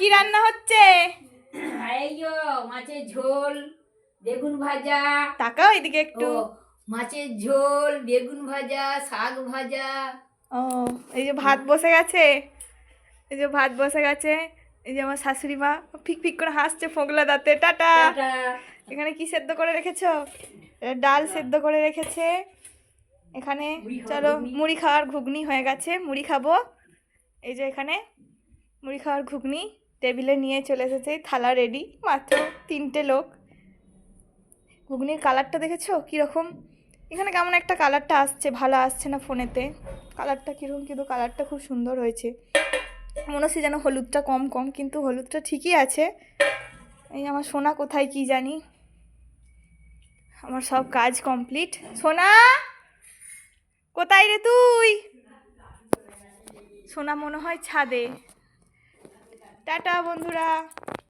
কি রান্না হচ্ছে? এই যো মাছের ঝোল, বেগুন ভাজা। তাকাও এদিকে একটু। মাছের ঝোল, বেগুন ভাজা, শাক ভাজা। ও, এই যে ভাত বসে গেছে। এই যে ভাত বসে গেছে। এই যে আমার শাশুড়ি মা ফিক ফিক করে হাসছে ফোগলা দাঁতে। টাটা। টাটা। এখানে কি সেদ্ধ করে রেখেছো? ডাল সেদ্ধ করে রেখেছে এখানে। চলো মুড়ি খাওয়ার ঘুগনি হয়ে গেছে, মুড়ি খাবো। এই যে এখানে মুড়ি খাওয়ার ঘুগনি টেবিলে নিয়ে চলে এসেছে, থালা রেডি। মাত্র 3টে লোক। ঘুগনির কালারটা দেখেছো কীরকম? এখানে কেমন একটা কালারটা আসছে, ভালো আসছে না ফোনেতে। কালারটা কীরকম, কিন্তু কালারটা খুব সুন্দর হয়েছে। মনে হচ্ছে যেন হলুদটা কম কম, কিন্তু হলুদটা ঠিকই আছে। এই আমার সোনা কোথায় কি জানি। আমার সব কাজ কমপ্লিট। সোনা কোথায় রে তুই? সোনা মনে হয় ছাদে। টাটা বন্ধুরা।